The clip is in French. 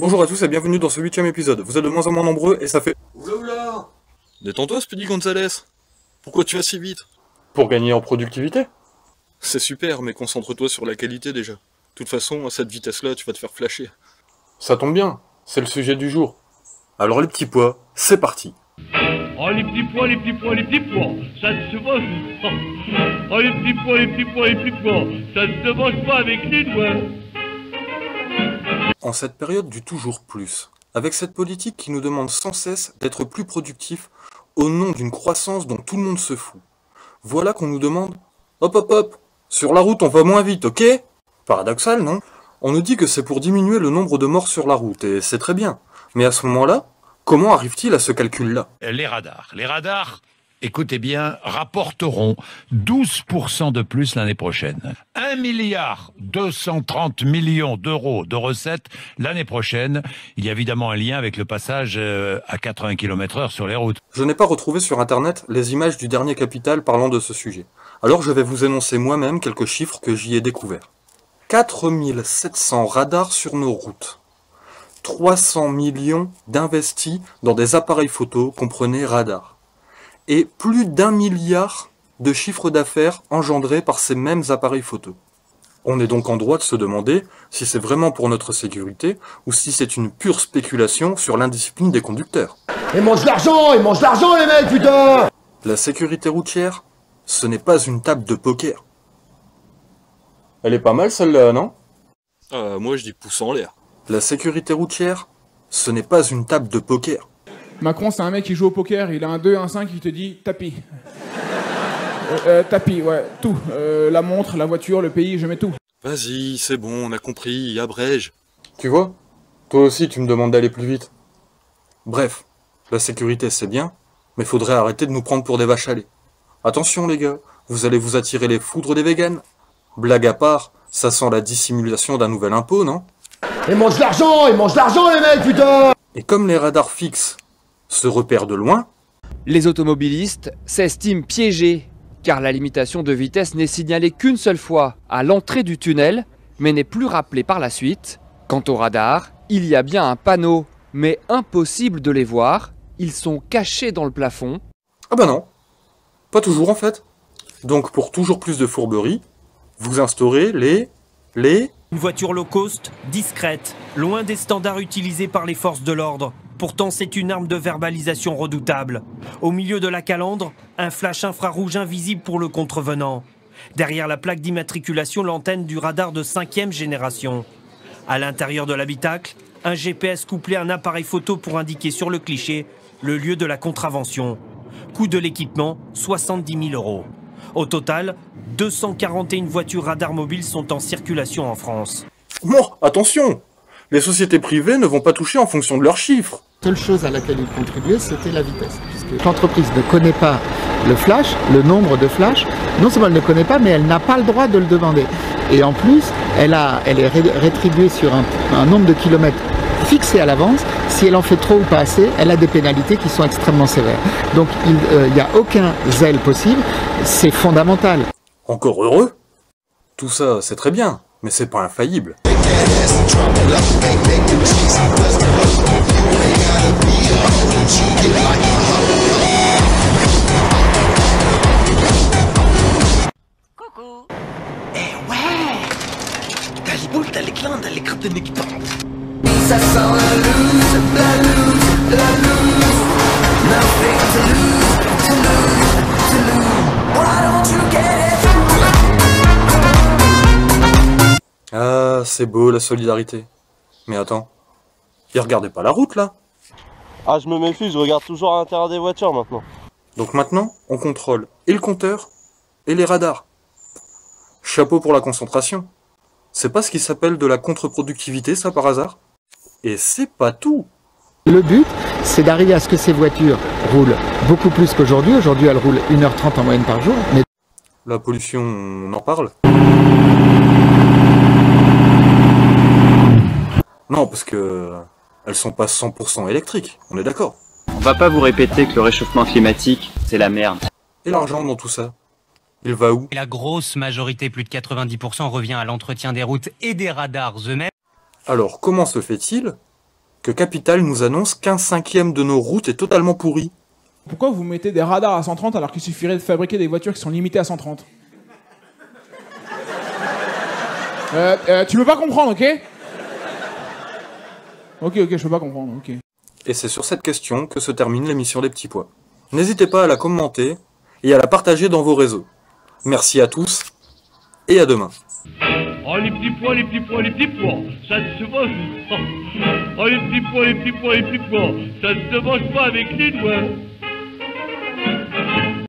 Bonjour à tous et bienvenue dans ce 8ème épisode. Vous êtes de moins en moins nombreux et ça fait... Oula oula! Détends-toi, Speedy Gonzalez. Pourquoi tu vas si vite? Pour gagner en productivité. C'est super, mais concentre-toi sur la qualité déjà. De toute façon, à cette vitesse-là, tu vas te faire flasher. Ça tombe bien, c'est le sujet du jour. Alors les petits pois, c'est parti. Oh les petits pois, les petits pois, les petits pois, ça ne se mange pas. Oh les petits pois, les petits pois, les petits pois, ça ne se mange pas avec les doigts. En cette période du toujours plus, avec cette politique qui nous demande sans cesse d'être plus productifs au nom d'une croissance dont tout le monde se fout, voilà qu'on nous demande « Hop hop hop, sur la route on va moins vite, ok ?» Paradoxal, non? On nous dit que c'est pour diminuer le nombre de morts sur la route, et c'est très bien. Mais à ce moment-là, comment arrive-t-il à ce calcul-là? Les radars, écoutez bien, rapporteront 12% de plus l'année prochaine. 1,230 milliard d'euros de recettes l'année prochaine. Il y a évidemment un lien avec le passage à 80 km/h sur les routes. Je n'ai pas retrouvé sur internet les images du dernier Capital parlant de ce sujet. Alors je vais vous énoncer moi-même quelques chiffres que j'y ai découverts. 4700 radars sur nos routes. 300 millions d'investis dans des appareils photo, comprenez radars. Et plus d'1 milliard de chiffre d'affaires engendrés par ces mêmes appareils photo. On est donc en droit de se demander si c'est vraiment pour notre sécurité ou si c'est une pure spéculation sur l'indiscipline des conducteurs. Ils mangent l'argent les mecs, putain! La sécurité routière, ce n'est pas une table de poker. Elle est pas mal celle-là, non? Moi je dis pouce en l'air. La sécurité routière, ce n'est pas une table de poker. Macron, c'est un mec qui joue au poker, il a un 2, un 5, il te dit tapis. Tapis, ouais, tout. La montre, la voiture, le pays, je mets tout. Vas-y, c'est bon, on a compris, abrège. Tu vois? Toi aussi tu me demandes d'aller plus vite. Bref, la sécurité c'est bien, mais faudrait arrêter de nous prendre pour des vaches à lait. Attention les gars, vous allez vous attirer les foudres des véganes. Blague à part, ça sent la dissimulation d'un nouvel impôt, non? Ils mangent l'argent les mecs, putain! Et comme les radars fixes se repèrent de loin, les automobilistes s'estiment piégés car la limitation de vitesse n'est signalée qu'une seule fois à l'entrée du tunnel, mais n'est plus rappelée par la suite. Quant au radar, il y a bien un panneau, mais impossible de les voir. Ils sont cachés dans le plafond. ah bah non, pas toujours en fait. Donc pour toujours plus de fourberie, vous instaurez les... Une voiture low cost, discrète, loin des standards utilisés par les forces de l'ordre. Pourtant, c'est une arme de verbalisation redoutable. Au milieu de la calandre, un flash infrarouge invisible pour le contrevenant. Derrière la plaque d'immatriculation, l'antenne du radar de 5e génération. À l'intérieur de l'habitacle, un GPS couplé à un appareil photo pour indiquer sur le cliché le lieu de la contravention. Coût de l'équipement, 70 000 euros. Au total, 241 voitures radar mobiles sont en circulation en France. Bon, attention! Les sociétés privées ne vont pas toucher en fonction de leurs chiffres. La seule chose à laquelle il contribuait, c'était la vitesse. Puisque l'entreprise ne connaît pas le flash, le nombre de flash. Non seulement elle ne connaît pas, mais elle n'a pas le droit de le demander. Et en plus, elle est rétribuée sur un nombre de kilomètres fixé à l'avance. Si elle en fait trop ou pas assez, elle a des pénalités qui sont extrêmement sévères. Donc il n'y a aucun zèle possible, c'est fondamental. Encore heureux? Tout ça, c'est très bien, mais c'est pas infaillible. Coucou. Eh ouais. T'as les boules, t'as les clans, t'as les crapes de nez qui pendent. Ça sent la loose, la loose, la loose. Nothing to lose, to lose, to lose. Why don't you get it? Ah, c'est beau la solidarité. Mais attends, ils regardaient pas la route là? Ah, je me méfie, je regarde toujours à l'intérieur des voitures maintenant. Donc maintenant, on contrôle et le compteur et les radars. Chapeau pour la concentration. C'est pas ce qui s'appelle de la contre-productivité, ça, par hasard? Et c'est pas tout. Le but, c'est d'arriver à ce que ces voitures roulent beaucoup plus qu'aujourd'hui. Aujourd'hui, elles roulent 1h30 en moyenne par jour. Mais... La pollution, on en parle? Non, parce que elles sont pas 100% électriques, on est d'accord. On va pas vous répéter que le réchauffement climatique, c'est la merde. Et l'argent dans tout ça? Il va où? La grosse majorité, plus de 90%, revient à l'entretien des routes et des radars eux-mêmes. Alors, comment se fait-il que Capital nous annonce qu'un 5e de nos routes est totalement pourri. Pourquoi vous mettez des radars à 130 alors qu'il suffirait de fabriquer des voitures qui sont limitées à 130? Tu peux pas comprendre, ok? Ok, je peux pas comprendre, ok. Et c'est sur cette question que se termine l'émission des Petits Pois. N'hésitez pas à la commenter et à la partager dans vos réseaux. Merci à tous et à demain. Oh les petits pois, les petits pois, les petits pois, ça ne se mange pas. Oh les petits pois, les petits pois, les petits pois, ça ne se mange pas avec les doigts.